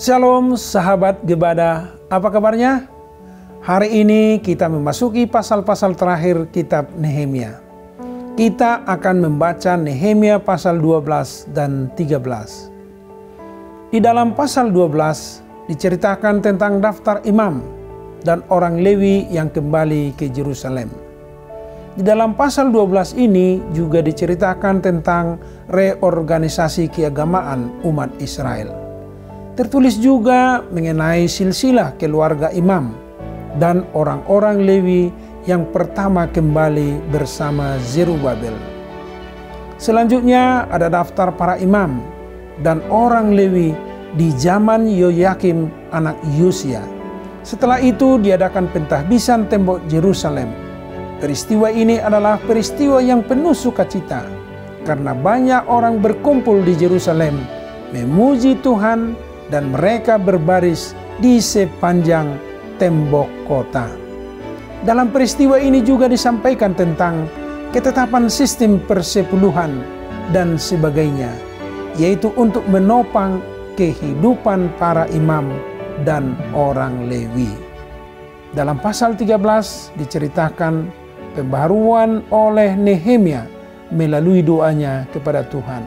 Shalom sahabat Gebada, apa kabarnya? Hari ini kita memasuki pasal-pasal terakhir kitab Nehemia. Kita akan membaca Nehemia pasal 12 dan 13. Di dalam pasal 12 diceritakan tentang daftar imam dan orang Lewi yang kembali ke Yerusalem. Di dalam pasal 12 ini juga diceritakan tentang reorganisasi keagamaan umat Israel. Tertulis juga mengenai silsilah keluarga imam dan orang-orang Lewi yang pertama kembali bersama Zerubabel. Selanjutnya ada daftar para imam dan orang Lewi di zaman Yoyakim anak Yosia. Setelah itu diadakan pentahbisan tembok Yerusalem. Peristiwa ini adalah peristiwa yang penuh sukacita karena banyak orang berkumpul di Yerusalem memuji Tuhan dan mereka berbaris di sepanjang tembok kota. Dalam peristiwa ini juga disampaikan tentang ketetapan sistem persepuluhan dan sebagainya, yaitu untuk menopang kehidupan para imam dan orang Lewi. Dalam pasal 13 diceritakan pembaharuan oleh Nehemia melalui doanya kepada Tuhan.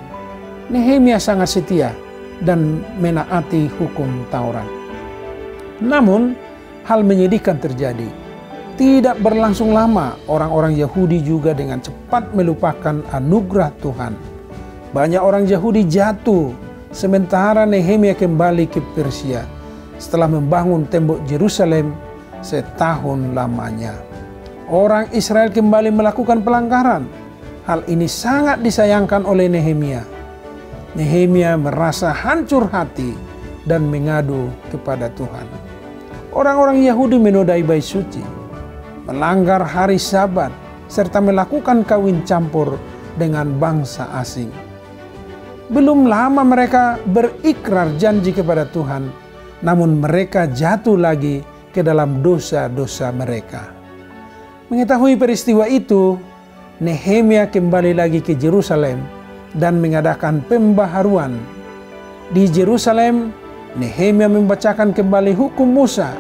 Nehemia sangat setia dan menaati hukum Taurat. Namun, hal menyedihkan terjadi. Tidak berlangsung lama, orang-orang Yahudi juga dengan cepat melupakan anugerah Tuhan. Banyak orang Yahudi jatuh, sementara Nehemia kembali ke Persia setelah membangun tembok Yerusalem setahun lamanya. Orang Israel kembali melakukan pelanggaran. Hal ini sangat disayangkan oleh Nehemia. Nehemia merasa hancur hati dan mengadu kepada Tuhan. Orang-orang Yahudi menodai bait suci, melanggar hari Sabat, serta melakukan kawin campur dengan bangsa asing. Belum lama mereka berikrar janji kepada Tuhan, namun mereka jatuh lagi ke dalam dosa-dosa mereka. Mengetahui peristiwa itu, Nehemia kembali lagi ke Yerusalem dan mengadakan pembaharuan. Di Yerusalem, Nehemia membacakan kembali hukum Musa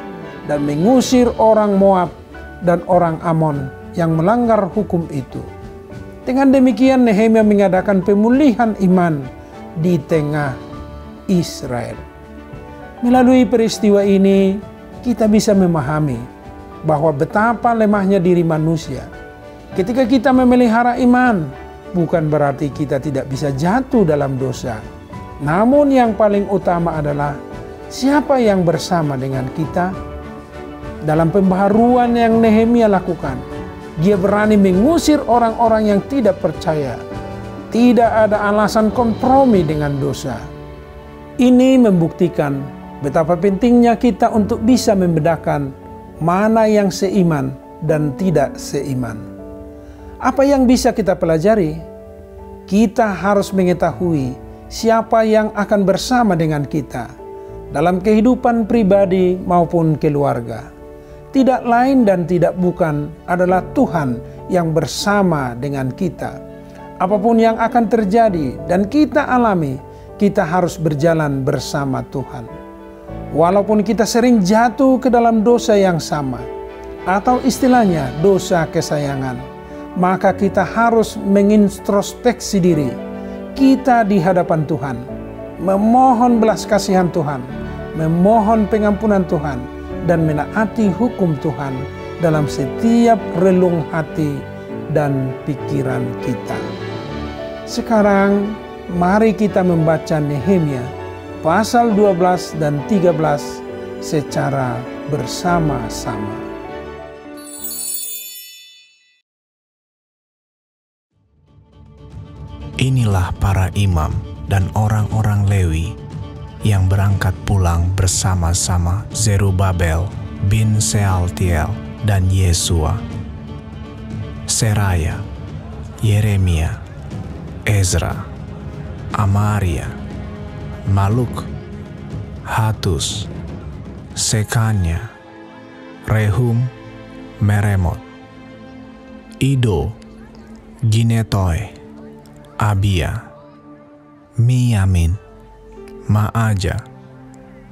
dan mengusir orang Moab dan orang Amon yang melanggar hukum itu. Dengan demikian Nehemia mengadakan pemulihan iman di tengah Israel. Melalui peristiwa ini, kita bisa memahami bahwa betapa lemahnya diri manusia. Ketika kita memelihara iman, bukan berarti kita tidak bisa jatuh dalam dosa. Namun yang paling utama adalah siapa yang bersama dengan kita. Dalam pembaharuan yang Nehemia lakukan, dia berani mengusir orang-orang yang tidak percaya. Tidak ada alasan kompromi dengan dosa. Ini membuktikan betapa pentingnya kita untuk bisa membedakan mana yang seiman dan tidak seiman. Apa yang bisa kita pelajari? Kita harus mengetahui siapa yang akan bersama dengan kita dalam kehidupan pribadi maupun keluarga. Tidak lain dan tidak bukan adalah Tuhan yang bersama dengan kita. Apapun yang akan terjadi dan kita alami, kita harus berjalan bersama Tuhan. Walaupun kita sering jatuh ke dalam dosa yang sama, atau istilahnya dosa kesayangan, maka kita harus mengintrospeksi diri kita di hadapan Tuhan, memohon belas kasihan Tuhan, memohon pengampunan Tuhan, dan menaati hukum Tuhan dalam setiap relung hati dan pikiran kita. Sekarang mari kita membaca Nehemia pasal 12 dan 13 secara bersama-sama. Inilah para imam dan orang-orang Lewi yang berangkat pulang bersama-sama Zerubabel bin Sealtiel dan Yesua, Seraya, Yeremia, Ezra, Amaria, Maluk, Hatus, Sekanya, Rehum, Meremot, Ido, Ginetoy, Abia, Miyamin, Ma'aja,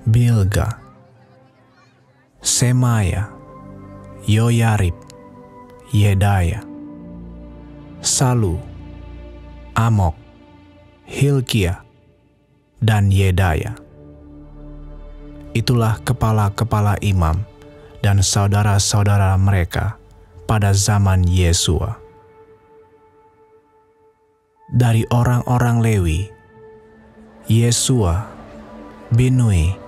Bilga, Semaya, Yoyarib, Yedaya, Salu, Amok, Hilkia, dan Yedaya. Itulah kepala-kepala imam dan saudara-saudara mereka pada zaman Yesua. Dari orang-orang Lewi, Yesua, Binui,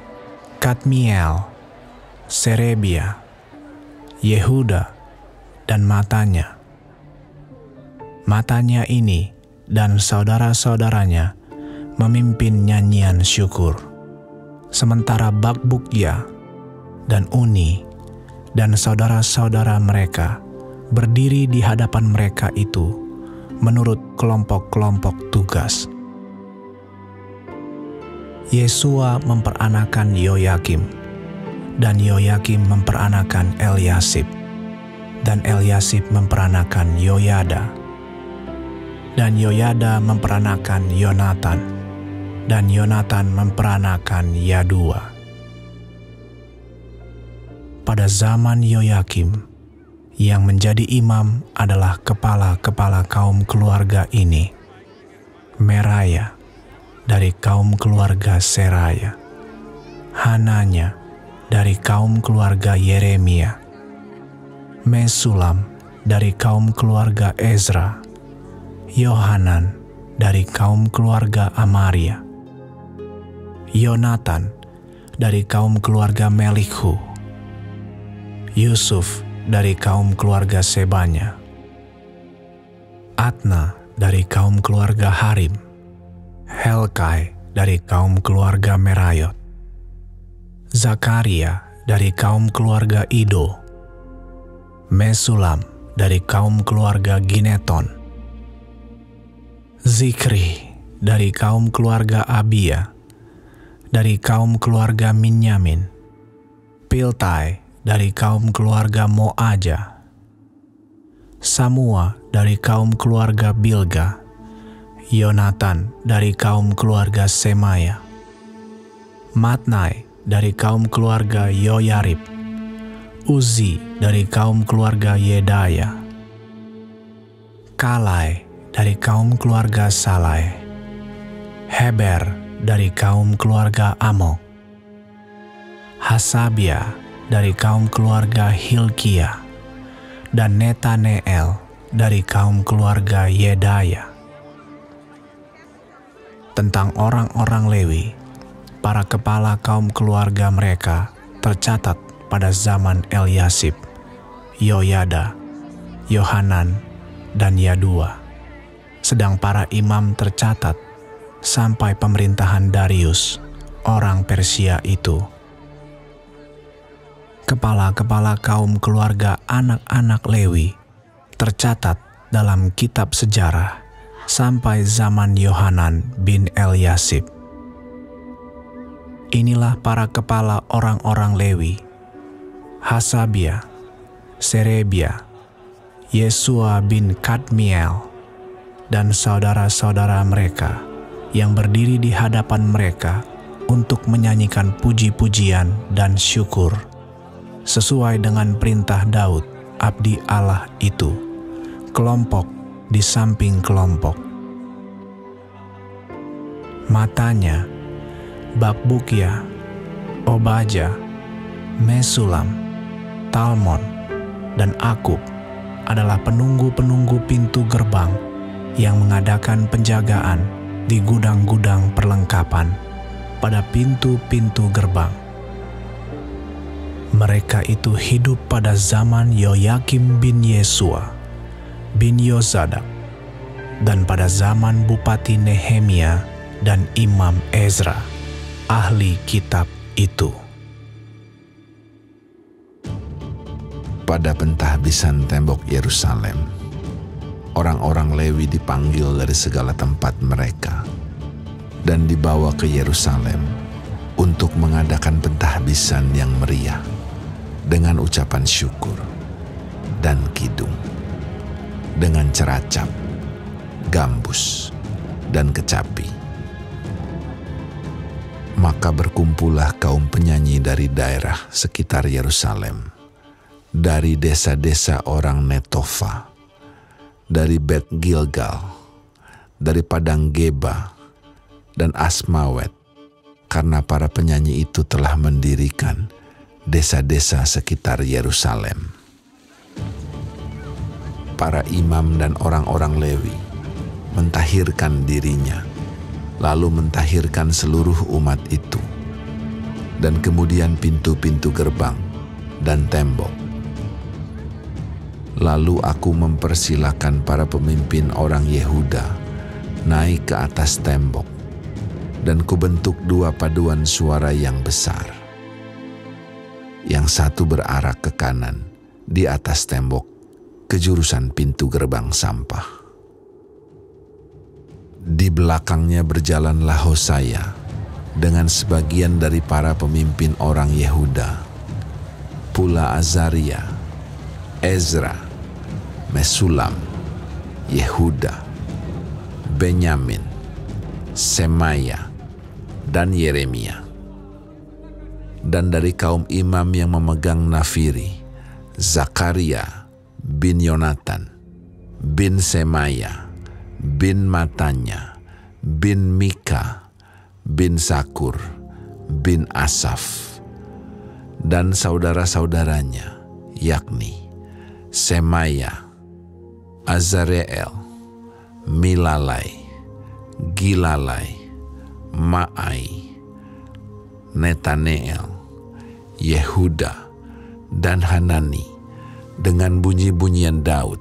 Kadmiel, Serebia, Yehuda, dan Matanya. Matanya ini dan saudara-saudaranya memimpin nyanyian syukur, sementara Bakbukya dan Uni dan saudara-saudara mereka berdiri di hadapan mereka itu menurut kelompok-kelompok tugas. Yesua memperanakan Yoyakim, dan Yoyakim memperanakan Eliasib, dan Eliasib memperanakan Yoyada, dan Yoyada memperanakan Yonatan, dan Yonatan memperanakan Yadua. Pada zaman Yoyakim, yang menjadi imam adalah kepala-kepala kaum keluarga ini: Meraya dari kaum keluarga Seraya, Hananya dari kaum keluarga Yeremia, Mesulam dari kaum keluarga Ezra, Yohanan dari kaum keluarga Amaria, Yonatan dari kaum keluarga Melikhu, Yusuf dari kaum keluarga Sebanya, Atna dari kaum keluarga Harim, Helkai dari kaum keluarga Merayot, Zakaria dari kaum keluarga Ido, Mesulam dari kaum keluarga Gineton, Zikri dari kaum keluarga Abia, dari kaum keluarga Minyamin, Piltai dari kaum keluarga Moaja, Samua dari kaum keluarga Bilga, Yonatan dari kaum keluarga Semaya, Matnai dari kaum keluarga Yoyarib, Uzi dari kaum keluarga Yedaya, Kalai dari kaum keluarga Salai, Heber dari kaum keluarga Amok, Hasabia dari kaum keluarga Hilkia, dan Netaneel dari kaum keluarga Yedaya. Tentang orang-orang Lewi, para kepala kaum keluarga mereka tercatat pada zaman Eliasib, Yoyada, Yohanan, dan Yadua. Sedang para imam tercatat sampai pemerintahan Darius, orang Persia itu. Kepala-kepala kaum keluarga anak-anak Lewi tercatat dalam kitab sejarah sampai zaman Yohanan bin Eliasib. Inilah para kepala orang-orang Lewi: Hasabia, Serebia, Yesua bin Kadmiel, dan saudara-saudara mereka yang berdiri di hadapan mereka untuk menyanyikan puji-pujian dan syukur, sesuai dengan perintah Daud, abdi Allah itu, kelompok di samping kelompok. Matanya, Bakbukya, Obaja, Mesulam, Talmon, dan Akub adalah penunggu-penunggu pintu gerbang yang mengadakan penjagaan di gudang-gudang perlengkapan pada pintu-pintu gerbang. Mereka itu hidup pada zaman Yoyakim bin Yesua bin Yozadak, dan pada zaman Bupati Nehemia dan Imam Ezra, ahli kitab itu. Pada pentahbisan tembok Yerusalem, orang-orang Lewi dipanggil dari segala tempat mereka dan dibawa ke Yerusalem untuk mengadakan pentahbisan yang meriah dengan ucapan syukur dan kidung, dengan ceracap, gambus, dan kecapi. Maka berkumpullah kaum penyanyi dari daerah sekitar Yerusalem, dari desa-desa orang Netofa, dari Bet Gilgal, dari Padang Geba, dan Asmawet, karena para penyanyi itu telah mendirikan desa-desa sekitar Yerusalem. Para imam dan orang-orang Lewi mentahirkan dirinya, lalu mentahirkan seluruh umat itu, dan kemudian pintu-pintu gerbang dan tembok. Lalu aku mempersilakan para pemimpin orang Yehuda naik ke atas tembok, dan kubentuk dua paduan suara yang besar. Yang satu berarah ke kanan di atas tembok ke jurusan pintu gerbang sampah. Di belakangnya berjalanlah Hosaya dengan sebagian dari para pemimpin orang Yehuda, pula Azaria, Ezra, Mesulam, Yehuda, Benyamin, Semaya, dan Yeremia. Dan dari kaum imam yang memegang nafiri, Zakaria bin Yonatan, bin Semaya, bin Matanya, bin Mika, bin Sakur, bin Asaf, dan saudara-saudaranya, yakni Semaya, Azareel, Milalai, Gilalai, Ma'ai, Netaneel, Yehuda, dan Hanani, dengan bunyi-bunyian Daud,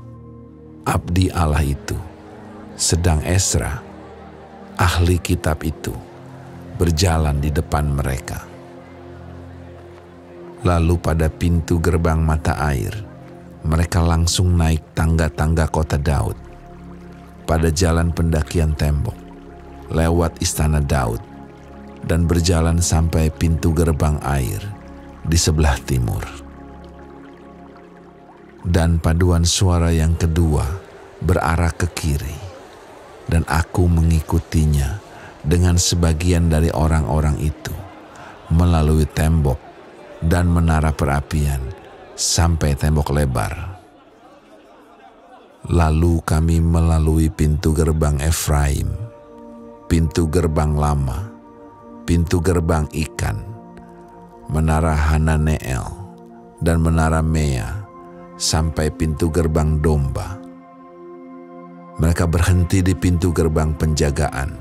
abdi Allah itu. Sedang Esra, ahli kitab itu, berjalan di depan mereka. Lalu pada pintu gerbang mata air, mereka langsung naik tangga-tangga kota Daud, pada jalan pendakian tembok, lewat istana Daud, dan berjalan sampai pintu gerbang air di sebelah timur. Dan paduan suara yang kedua berarah ke kiri, dan aku mengikutinya dengan sebagian dari orang-orang itu melalui tembok dan menara perapian sampai tembok lebar. Lalu kami melalui pintu gerbang Efraim, pintu gerbang lama, pintu gerbang ikan, menara Hananeel, dan menara Mea, sampai pintu gerbang domba. Mereka berhenti di pintu gerbang penjagaan.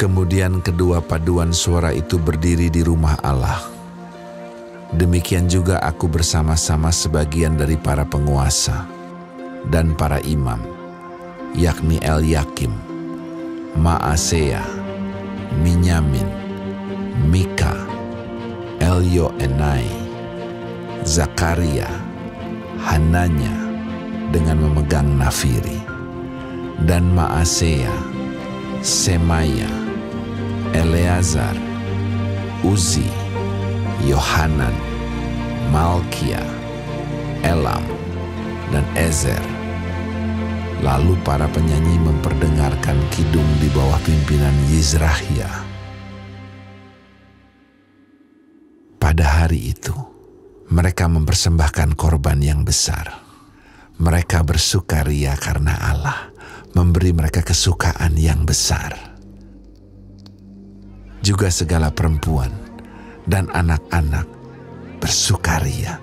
Kemudian kedua paduan suara itu berdiri di rumah Allah. Demikian juga aku bersama-sama sebagian dari para penguasa dan para imam, yakni Elyakim, Maasea, Minyamin, Mika, Elyoenai, Zakaria, Hananya dengan memegang nafiri, dan Maasea, Semaya, Eleazar, Uzi, Yohanan, Malkia, Elam, dan Ezer. Lalu para penyanyi memperdengarkan kidung di bawah pimpinan Yizrahia. Pada hari itu, mereka mempersembahkan korban yang besar. Mereka bersukaria karena Allah memberi mereka kesukaan yang besar. Juga segala perempuan dan anak-anak bersukaria,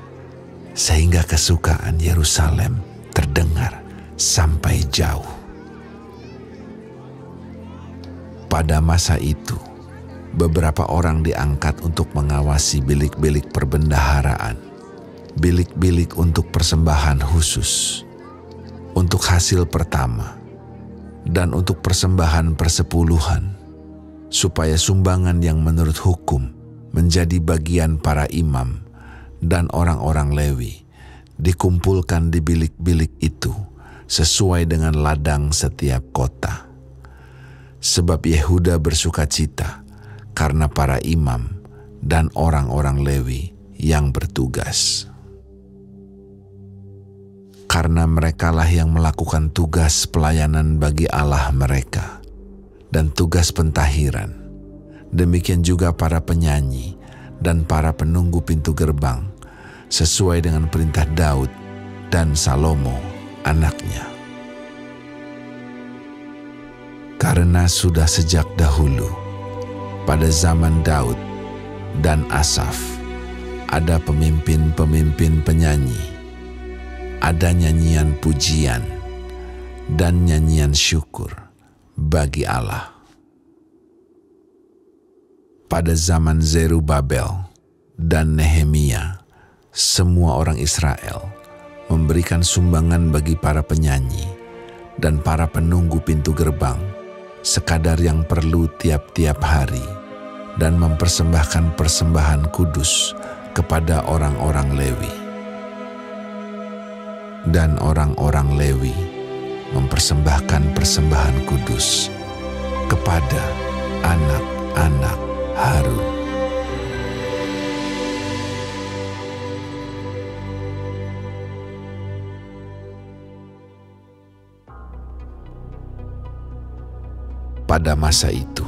sehingga kesukaan Yerusalem terdengar sampai jauh. Pada masa itu, beberapa orang diangkat untuk mengawasi bilik-bilik perbendaharaan, bilik-bilik untuk persembahan khusus, untuk hasil pertama, dan untuk persembahan persepuluhan, supaya sumbangan yang menurut hukum menjadi bagian para imam dan orang-orang Lewi dikumpulkan di bilik-bilik itu sesuai dengan ladang setiap kota. Sebab Yehuda bersukacita karena para imam dan orang-orang Lewi yang bertugas. Karena merekalah yang melakukan tugas pelayanan bagi Allah mereka dan tugas pentahiran, Demikian juga para penyanyi dan para penunggu pintu gerbang, sesuai dengan perintah Daud dan Salomo anaknya. Karena sudah sejak dahulu, pada zaman Daud dan Asaf, ada pemimpin-pemimpin penyanyi, ada nyanyian pujian dan nyanyian syukur bagi Allah. Pada zaman Zerubabel dan Nehemia, semua orang Israel memberikan sumbangan bagi para penyanyi dan para penunggu pintu gerbang, sekadar yang perlu tiap-tiap hari, dan mempersembahkan persembahan kudus kepada orang-orang Lewi. Dan orang-orang Lewi mempersembahkan persembahan kudus kepada anak-anak Harun. Pada masa itu,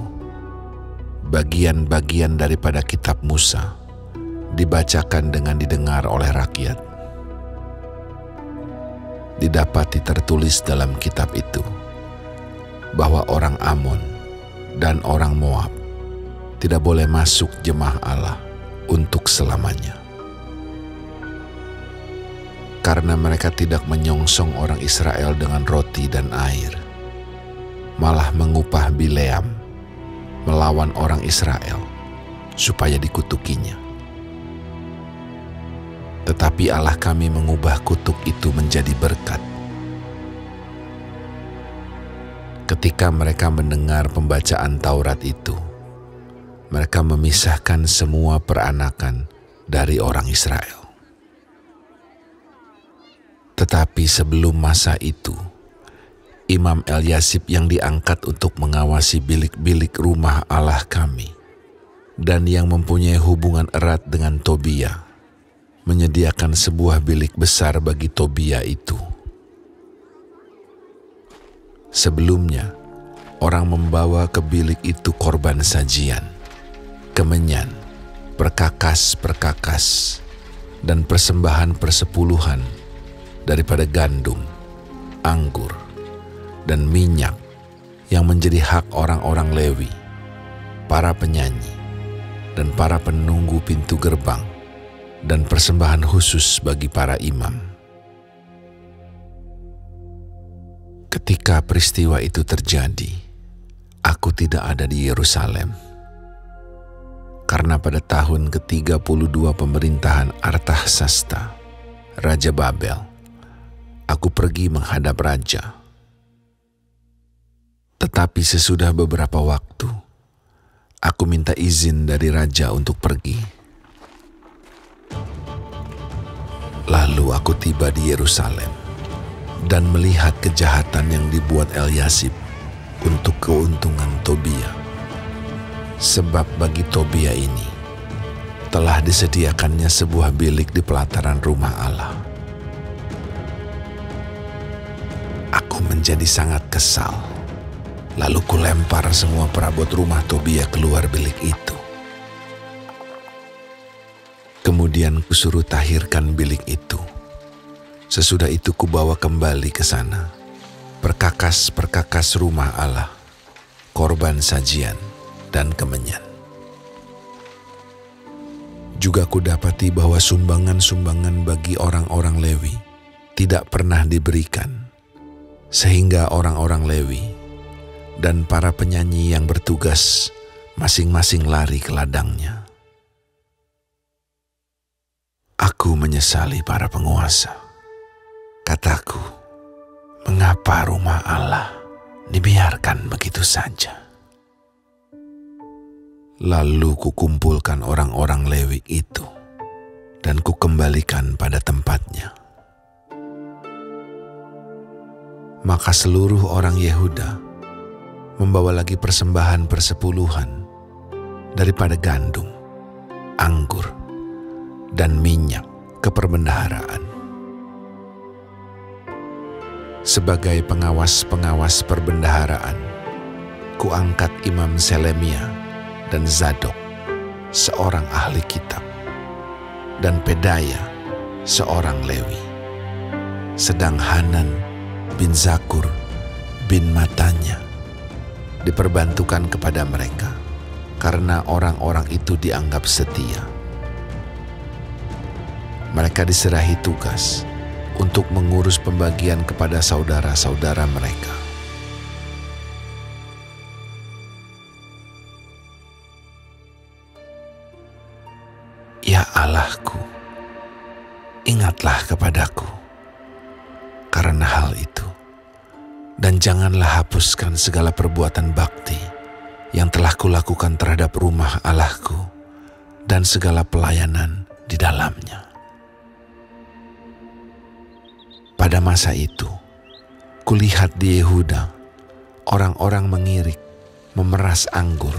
bagian-bagian daripada kitab Musa dibacakan dengan didengar oleh rakyat. Didapati tertulis dalam kitab itu bahwa orang Amon dan orang Moab tidak boleh masuk jemaah Allah untuk selamanya, karena mereka tidak menyongsong orang Israel dengan roti dan air, malah mengupah Bileam melawan orang Israel supaya dikutukinya. Tetapi Allah kami mengubah kutuk itu menjadi berkat. Ketika mereka mendengar pembacaan Taurat itu, mereka memisahkan semua peranakan dari orang Israel. Tetapi sebelum masa itu, Imam Eliasib yang diangkat untuk mengawasi bilik-bilik rumah Allah kami dan yang mempunyai hubungan erat dengan Tobia, menyediakan sebuah bilik besar bagi Tobia itu. Sebelumnya, orang membawa ke bilik itu korban sajian, kemenyan, perkakas-perkakas, dan persembahan persepuluhan daripada gandum, anggur, dan minyak yang menjadi hak orang-orang Lewi, para penyanyi, dan para penunggu pintu gerbang, dan persembahan khusus bagi para imam. Ketika peristiwa itu terjadi, aku tidak ada di Yerusalem, karena pada tahun ke-32 pemerintahan Artahsasta, Raja Babel, aku pergi menghadap raja. Tetapi sesudah beberapa waktu, aku minta izin dari raja untuk pergi. Lalu aku tiba di Yerusalem dan melihat kejahatan yang dibuat Eliasib untuk keuntungan Tobia. Sebab bagi Tobia ini telah disediakannya sebuah bilik di pelataran rumah Allah. Aku menjadi sangat kesal. Lalu kulempar semua perabot rumah Tobia keluar bilik itu. Kemudian kusuruh tahirkan bilik itu. Sesudah itu kubawa kembali ke sana perkakas-perkakas rumah Allah, korban sajian, dan kemenyan. Juga kudapati bahwa sumbangan-sumbangan bagi orang-orang Lewi tidak pernah diberikan, sehingga orang-orang Lewi dan para penyanyi yang bertugas masing-masing lari ke ladangnya. Aku menyesali para penguasa. Kataku, mengapa rumah Allah dibiarkan begitu saja? Lalu kukumpulkan orang-orang Lewi itu dan kukembalikan pada tempatnya. Maka seluruh orang Yehuda membawa lagi persembahan persepuluhan daripada gandum, anggur, dan minyak ke perbendaharaan. Sebagai pengawas-pengawas perbendaharaan, kuangkat Imam Selemia dan Zadok, seorang ahli kitab, dan Pedaya, seorang Lewi. Sedang Hanan bin Zakur bin Matanya diperbantukan kepada mereka, karena orang-orang itu dianggap setia. Mereka diserahi tugas untuk mengurus pembagian kepada saudara-saudara mereka. Ya Allahku, ingatlah kepadaku karena hal itu, dan janganlah hapuskan segala perbuatan bakti yang telah kulakukan terhadap rumah Allahku dan segala pelayanan di dalamnya. Pada masa itu, kulihat di Yehuda, orang-orang mengirik, memeras anggur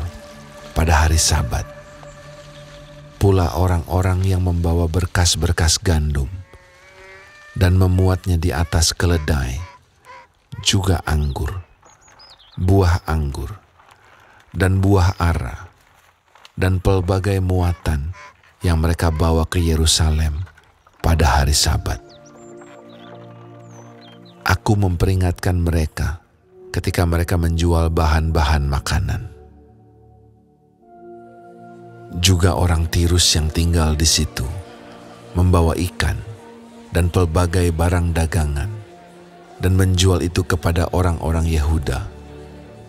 pada hari Sabat. Pula orang-orang yang membawa berkas-berkas gandum dan memuatnya di atas keledai, juga anggur, buah anggur, dan buah ara, dan pelbagai muatan yang mereka bawa ke Yerusalem pada hari Sabat. Aku memperingatkan mereka ketika mereka menjual bahan-bahan makanan. Juga orang Tirus yang tinggal di situ membawa ikan dan pelbagai barang dagangan dan menjual itu kepada orang-orang Yehuda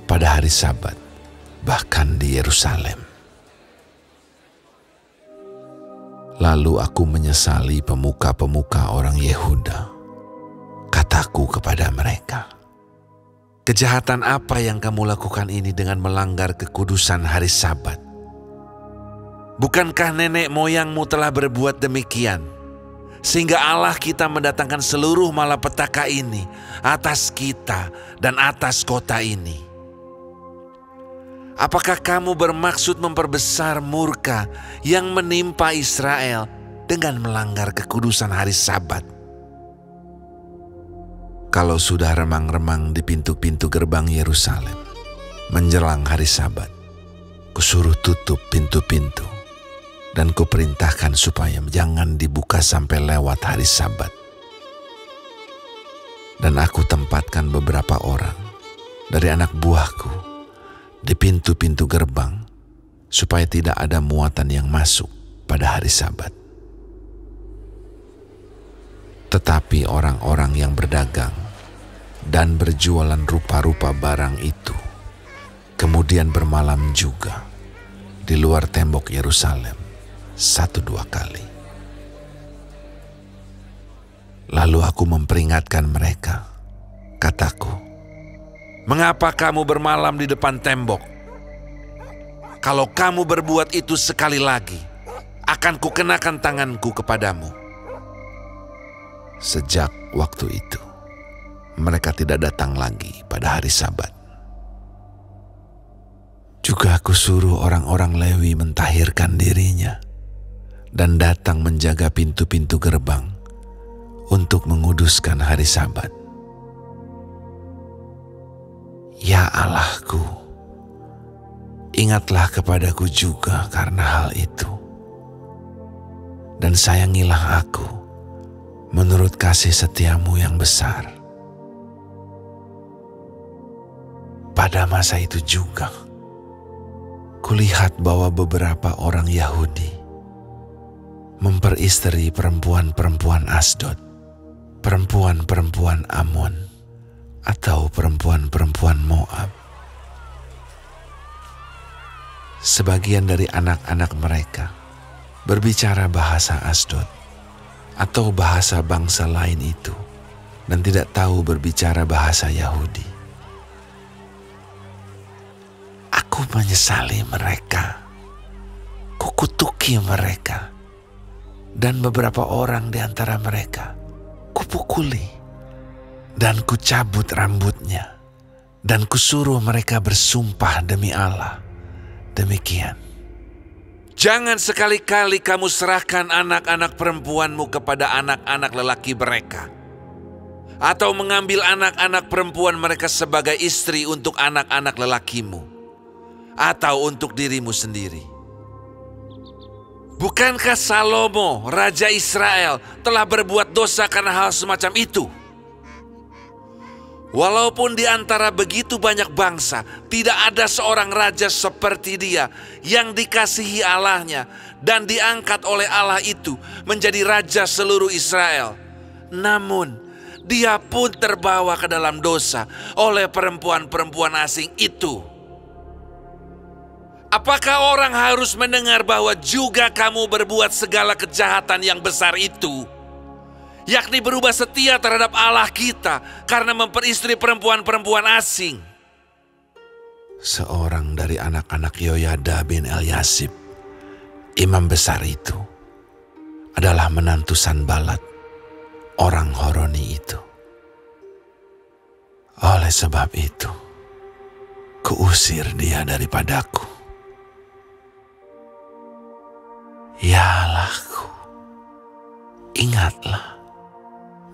pada hari Sabat, bahkan di Yerusalem. Lalu aku menyesali pemuka-pemuka orang Yehuda. Kataku kepada mereka, kejahatan apa yang kamu lakukan ini dengan melanggar kekudusan hari Sabat? Bukankah nenek moyangmu telah berbuat demikian, sehingga Allah kita mendatangkan seluruh malapetaka ini atas kita dan atas kota ini? Apakah kamu bermaksud memperbesar murka yang menimpa Israel dengan melanggar kekudusan hari Sabat? Kalau sudah remang-remang di pintu-pintu gerbang Yerusalem menjelang hari Sabat, kusuruh tutup pintu-pintu dan kuperintahkan supaya jangan dibuka sampai lewat hari Sabat. Dan aku tempatkan beberapa orang dari anak buahku di pintu-pintu gerbang supaya tidak ada muatan yang masuk pada hari Sabat. Tetapi orang-orang yang berdagang dan berjualan rupa-rupa barang itu kemudian bermalam juga di luar tembok Yerusalem 1-2 kali. Lalu aku memperingatkan mereka. Kataku, mengapa kamu bermalam di depan tembok? Kalau kamu berbuat itu sekali lagi, akan kukenakan tanganku kepadamu. Sejak waktu itu, mereka tidak datang lagi pada hari Sabat. Juga aku suruh orang-orang Lewi mentahirkan dirinya dan datang menjaga pintu-pintu gerbang untuk menguduskan hari Sabat. Ya Allahku, ingatlah kepadaku juga karena hal itu, dan sayangilah aku menurut kasih setiamu yang besar. Pada masa itu juga, kulihat bahwa beberapa orang Yahudi memperistri perempuan-perempuan Asdod, perempuan-perempuan Amon, atau perempuan-perempuan Moab. Sebagian dari anak-anak mereka berbicara bahasa Asdod atau bahasa bangsa lain itu dan tidak tahu berbicara bahasa Yahudi. Aku menyesali mereka, kukutuki mereka, dan beberapa orang di antara mereka kupukuli dan kucabut rambutnya, dan kusuruh mereka bersumpah demi Allah demikian. Jangan sekali-kali kamu serahkan anak-anak perempuanmu kepada anak-anak lelaki mereka, atau mengambil anak-anak perempuan mereka sebagai istri untuk anak-anak lelakimu, atau untuk dirimu sendiri? Bukankah Salomo, Raja Israel, telah berbuat dosa karena hal semacam itu? Walaupun di antara begitu banyak bangsa, tidak ada seorang raja seperti dia yang dikasihi Allahnya dan diangkat oleh Allah itu menjadi raja seluruh Israel. Namun, dia pun terbawa ke dalam dosa oleh perempuan-perempuan asing itu. Apakah orang harus mendengar bahwa juga kamu berbuat segala kejahatan yang besar itu? Yakni berubah setia terhadap Allah kita karena memperistri perempuan-perempuan asing. Seorang dari anak-anak Yoyada bin Eliasib, imam besar itu, adalah menantu Sanbalat, orang Horoni itu. Oleh sebab itu, kuusir dia daripadaku. Ya Allahku, ingatlah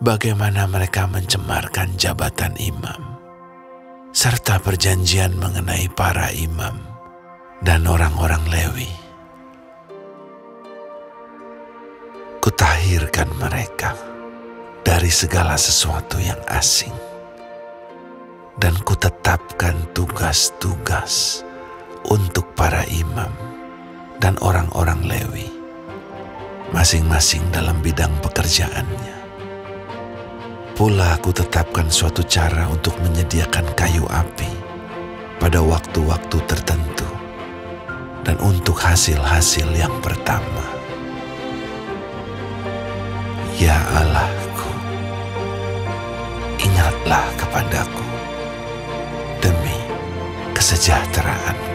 bagaimana mereka mencemarkan jabatan imam, serta perjanjian mengenai para imam dan orang-orang Lewi. Kutahirkan mereka dari segala sesuatu yang asing, dan kutetapkan tugas-tugas untuk para imam dan orang-orang Lewi, masing-masing dalam bidang pekerjaannya. Pula aku tetapkan suatu cara untuk menyediakan kayu api pada waktu-waktu tertentu dan untuk hasil-hasil yang pertama. Ya Allahku, ingatlah kepadaku demi kesejahteraan.